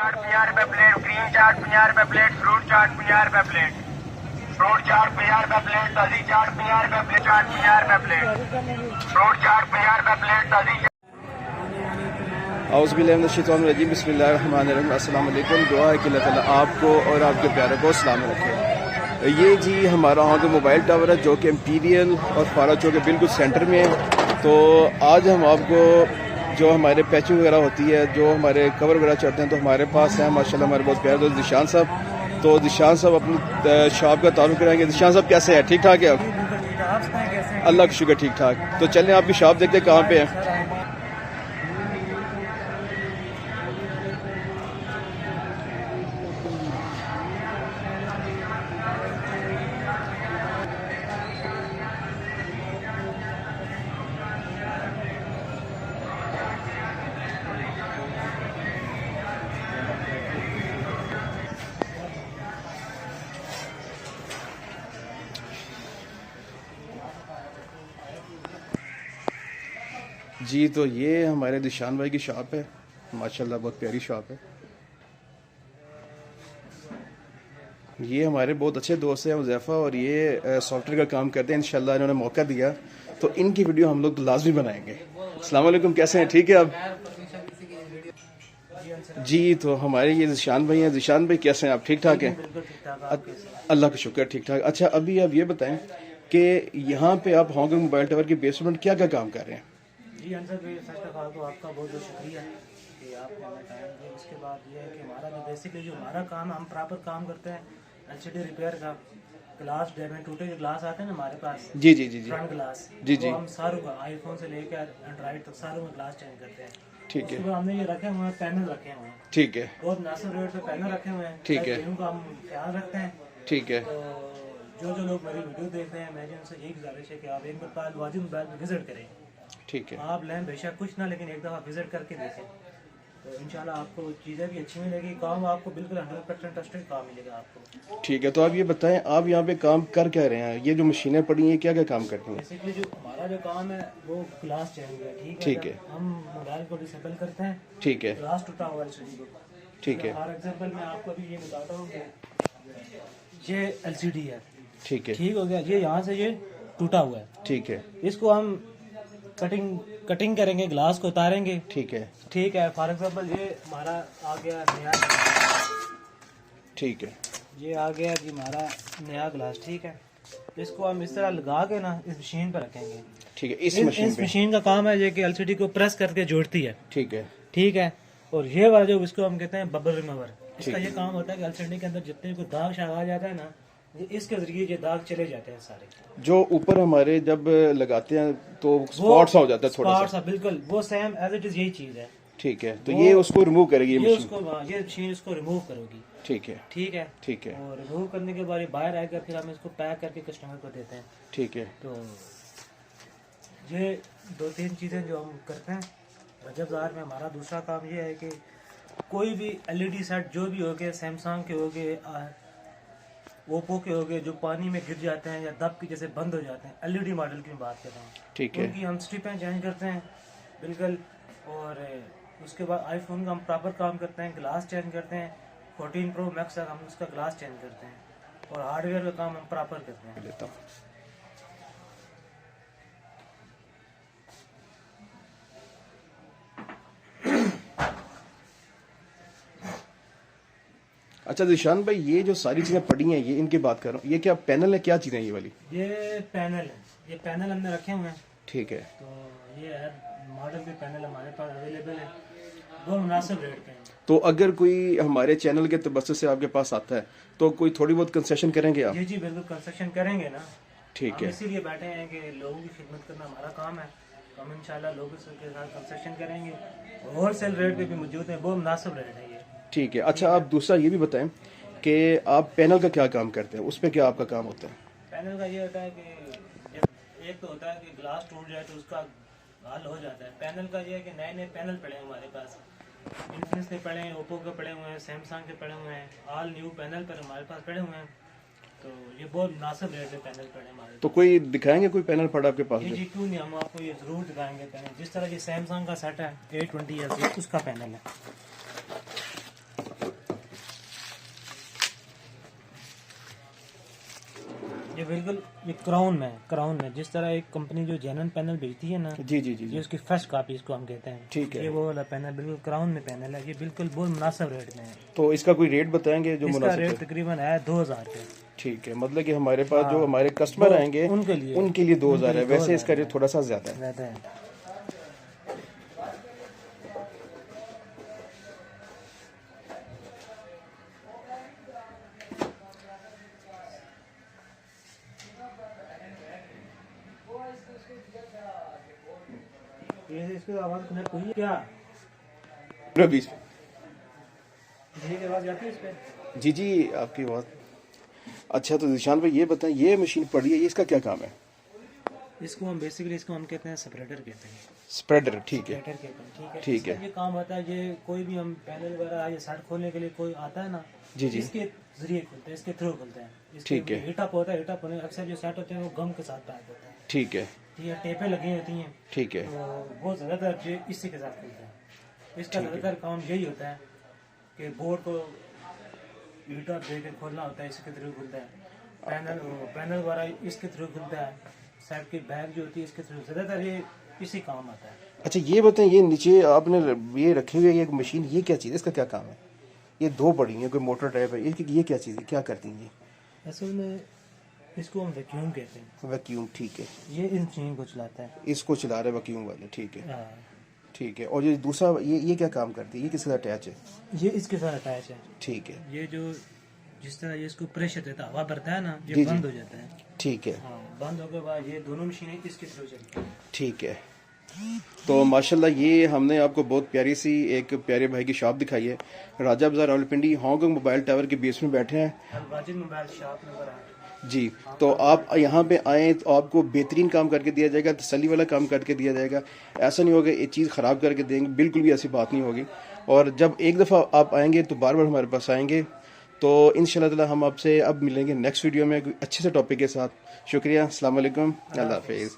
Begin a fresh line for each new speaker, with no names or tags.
चाट 50 रुपए plate, green चाट 50 रुपए plate, fruit चाट 50 रुपए प्लेट, फ्रूट चाट 50 रुपए प्लेट, ताजी चाट 50 रुपए प्लेट, चाट 50 रुपए प्लेट, फ्रूट चाट 50 रुपए प्लेट, ताजी
औज़ुबिल्लाहिमिनश्शैतानिर्रजीम बिस्मिल्लाहिर्रहमानिर्रहीम। अस्सलाम वालेकुम। दुआ है कि अल्लाह ताला आपको और आपके प्यारों को सलामत रखे। ये जी हमारा वहाँ का मोबाइल टावर है जो कि इम्पीरियल और फारा चौक के बिल्कुल सेंटर में है। तो आज हम आपको जो हमारे पैचिंग वगैरह होती है, जो हमारे कवर वगैरह चढ़ते हैं, तो हमारे पास है माशाल्लाह हमारे बहुत प्यारे दोस्त दिशान साहब। तो दिशान साहब अपनी शॉप का तारुफ कराएंगे। दिशान साहब कैसे हैं? ठीक ठाक है आप? अल्लाह का शुक्र, ठीक ठाक। तो चलें आपकी शॉप देखते हैं कहाँ पे है। जी तो ये हमारे दिशान भाई की शॉप है, माशाल्लाह बहुत प्यारी शॉप है। ये हमारे बहुत अच्छे दोस्त हैं हुज़ैफ़ा, और ये सॉफ्टवेयर का काम करते हैं। इंशाल्लाह इन्होंने मौका दिया तो इनकी वीडियो हम लोग लाजमी बनाएंगे। अस्सलाम वालेकुम, कैसे हैं? ठीक है आप? जी तो हमारे ये दिशान भाई हैं। दिशान भाई कैसे हैं आप? ठीक ठाक हैं? अल्लाह का शुक्र, ठीक ठाक। अच्छा अभी आप ये बताएं कि यहाँ पे आप हॉन्ग मोबाइल टावर के बेसमेंट क्या क्या काम कर रहे हैं?
जी अंसर भाई, फर्स्ट ऑफ ऑल तो आपका बहुत बहुत शुक्रिया कि आपने हमें टाइम दिया। उसके बाद ये है कि हमारा जो बेसिकली जो हमारा काम है, हम प्रॉपर काम करते हैं एलसीडी रिपेयर का। ग्लास डैमेज टूटे जो ग्लास आते हैं ना हमारे पास,
जी जी जी जी
फ्रंट ग्लास,
जी जी,
हम सारों का आईफोन से लेकर एंड्रॉइड तक सारों में ग्लास चेंज करते हैं।
ठीक है।
उसके बाद हमने ये रखे हुए हैं पैनल रखे हुए हैं,
ठीक है
बहुत मुनासिब रेट पे पैनल रखे हुए हैं।
ठीक है।
इनका हम ख्याल रखते हैं।
ठीक है।
तो जो लोग मेरी वीडियो देख रहे हैं, मेरी उनसे यही गुजारिश है कि आप एक बार वाजिब मोबाइल पर विजिट करें।
ठीक है।
आप लें बेशक कुछ ना, लेकिन एक दफ़ा विजिट करके देखें तो इंशाल्लाह आपको चीज़ें भी अच्छी मिलेगी। काम आपको बिल्कुल 100% ट्रस्टेड काम मिलेगा आपको।
ठीक है। तो आप ये बताएं आप यहाँ पे काम कर क्या रहे हैं? ये जो मशीनें पड़ी हैं क्या क्या काम करती हैं?
बेसिकली जो हमारा जो काम है वो ग्लास चेंज है। ठीक है। हम मोबाइल को डिसेबल करते हैं।
ठीक है।
ग्लास टूटा हुआ है एलसीडी को।
ठीक है।
फॉर एग्जांपल मैं आपको अभी ये बताता हूँ कि ये एलसीडी है,
ठीक है।
ठीक हो गया। ये यहाँ से ये टूटा हुआ है,
ठीक है।
इसको हम कटिंग करेंगे, ग्लास को उतारेंगे।
ठीक है।
ठीक है। फॉर एग्जांपल ये हमारा आ गया नया,
ठीक है।
ये आ गया जी हमारा नया ग्लास। ठीक है। इसको हम इस तरह लगा के ना इस मशीन पर रखेंगे।
ठीक है। इस
इस मशीन का काम है ये कि एलसीडी को प्रेस करके जोड़ती है।
ठीक है।
ठीक है। और ये वाला जो इसको हम कहते हैं बबल रिमूवर, इसका ये काम होता है कि एलसीडी के अंदर जितने भी दाग शाग आ जाता है ना, ये इसके जरिए ये दाग चले जाते हैं सारे। जो
ऊपर हमारे जब लगाते हैं तो स्पॉट्स हो जाता है थोड़ा सा।
बिल्कुल वो सेम एज इट इज यही चीज है।
ठीक है। तो ये उसको रिमूव करेगी
ये
मशीन?
ये मशीन इसको रिमूव करेगी।
ठीक है।
ठीक है।
ठीक है।
और रिमूव करने के बाद ये बाहर आएगा, फिर हम इसको पैक करके कस्टमर को देते हैं।
ठीक है।
तो ये 2-3 चीज़ें जो हम करते हैं रजबदार में। हमारा दूसरा काम ये है कि कोई भी एलईडी सेट जो भी हो गए, सैमसंग के हो गए, ओप्पो के हो गए, जो पानी में गिर जाते हैं या दब की जैसे बंद हो जाते हैं, एलईडी मॉडल की बात कर रहा हूँ।
ठीक है।
उनकी हम स्ट्रिपें चेंज करते हैं बिल्कुल। और उसके बाद आईफोन का हम प्रॉपर काम करते हैं, ग्लास चेंज करते हैं। 14 प्रो मैक्स तक हम उसका ग्लास चेंज करते हैं और हार्डवेयर का काम हम प्रॉपर करते हैं।
लेता हूँ। अच्छा दिशान भाई, ये जो सारी चीजें पड़ी हैं ये इनकी बात कर रहा हूँ, ये क्या पैनल है? क्या चीजें ये वाली?
ये पैनल है, ये पैनल हमने रखे हुए हैं।
ठीक है।
तो ये है मॉडल के पैनल हमारे पास अवेलेबल है, वो मुनासिब रेट पे हैं।
तो अगर कोई हमारे चैनल के तबस्सुस से आपके पास आता है तो कोई थोड़ी बहुत कंसेशन करेंगे आप?
जी बिल्कुल कंसेशन करेंगे ना।
ठीक है।
इसीलिए बैठे हैं कि लोगों की खिदमत करना हमारा काम है। हम इंशाल्लाह लोगों के साथ कंसेशन करेंगे। होलसेल रेट पे भी मौजूद है, बहुत मुनासिब रेट है ये।
ठीक है। अच्छा आप दूसरा ये भी बताएं कि आप पैनल का क्या काम करते हैं? उस पर क्या आपका काम होता है?
पैनल का ये होता है कि एक तो होता है कि ग्लास टूट जाए तो उसका हल हो जाता है। पैनल का ये है कि नए नए पैनल पड़े हैं हमारे पास, इन्फिनिक्स के पड़े हैं, ओप्पो के पड़े हुए हैं, सैमसंग के पड़े हुए हैं, ऑल न्यू पैनल पर हमारे पास पड़े हुए हैं। तो ये बहुत मुनासिब रेट है पैनल पड़े हमारे।
तो कोई दिखाएंगे कोई पैनल पड़ा आपके पास?
जी क्यों नहीं, हम आपको ये जरूर दिखाएंगे पैनल। जिस तरह ये सैमसंग का सेट है 820 उसका पैनल है। ये बिल्कुल ये क्राउन में जिस तरह एक कंपनी जो जेनन पैनल बेचती है ना,
जी जी जी
ये
जी,
उसकी फर्स्ट कॉपी इसको हम कहते हैं।
ठीक है।
ये वो वाला पैनल बिल्कुल क्राउन में पैनल है, ये बिल्कुल बहुत मुनासिब रेट में है।
तो इसका कोई रेट बताएंगे जो
इसका
मुनासिब
रेट
है?
तकरीबन है 2000 रुपये।
ठीक है, मतलब कि हमारे पास जो
हाँ,
हमारे कस्टमर
वो
आएंगे
उनके लिए
2000 है, वैसे इसका रेट थोड़ा सा ज्यादा है।
रहता है। ये इसको आवाज कनेक्ट हुई है क्या?
20
ये की आवाज आती है इस पे?
जी जी, आपकी बात। अच्छा, तो निशान भाई ये बताएं, ये मशीन पड़ी है, ये इसका क्या काम है?
इसको हम बेसिकली हम कहते हैं स्प्रेडर कहते हैं।
स्प्रेडर, ठीक है
स्प्रेडर कहते हैं, ठीक है।
ठीक है।
इसका ये काम होता है, ये कोई भी हम पैनल वगैरह या सेट खोलने के लिए कोई आता है ना,
जी जी,
इसके जरिए खुलते हैं, इसके थ्रू खुलते हैं।
ठीक है।
हीटअप होता है, हीटअप होने अक्सर जो सेट होते हैं वो गम के साथ पैक होता है,
ठीक है
ठीक है। टेपें लगी होती हैं,
ठीक है
तो वो ज़्यादातर जो इसी के साथ खुलता है। इसका ज़्यादातर काम यही होता है कि बोर्ड को हीटअप दे के खोलना होता है, इसके थ्रू खुलता है। पैनल वगैरह इसके थ्रू खुलता है, सेट की बैग जो होती है इसके थ्रू, ज़्यादातर ये इसी काम आता है।
अच्छा, ये बताएं, ये नीचे आपने ये रखे हुए ये मशीन, ये क्या चीज़ है, इसका क्या काम है? ये दो पड़ी हैं, कोई मोटर टाइप है, ये क्या चीज़ है, क्या करती हैं ये?
असल में इसको हम वैक्यूम कहते हैं।
वैक्यूम, ठीक है।
ये इस मशीन को चलाता है।
इसको चला रहे वैक्यूम वाले, ठीक है
हाँ।
ठीक है। और ये दूसरा, ये क्या काम करती है, ये किसके साथ अटैच है?
ये इसके साथ अटैच है।
ठीक है,
ये जो जिस तरह ये इसको प्रेशर देता है, हवा भरता है ना, ये
जी, जी।
बंद हो जाता है।
ठीक है,
हाँ, बंद होने के बाद ये दोनों मशीनें इसके थ्रू चलती हैं।
ठीक है। तो माशाल्लाह ये हमने आपको बहुत प्यारी सी एक प्यारे भाई की शॉप दिखाई है, राजा बाजार रावलपिंडी, हांगकांग मोबाइल टावर के बेस में बैठे हैं
अलवाजिद मोबाइल शॉप नंबर 8
जी। तो आप यहाँ पे आए तो आपको बेहतरीन काम करके दिया जाएगा, तसल्ली वाला काम करके दिया जाएगा। ऐसा नहीं होगा ये चीज़ ख़राब करके देंगे, बिल्कुल भी ऐसी बात नहीं होगी। और जब एक दफ़ा आप आएंगे तो बार बार हमारे पास आएंगे। तो इंशाल्लाह ताला हम आपसे अब मिलेंगे नेक्स्ट वीडियो में अच्छे से टॉपिक के साथ। शुक्रिया, अस्सलाम वालेकुम, अल्लाह हाफिज़।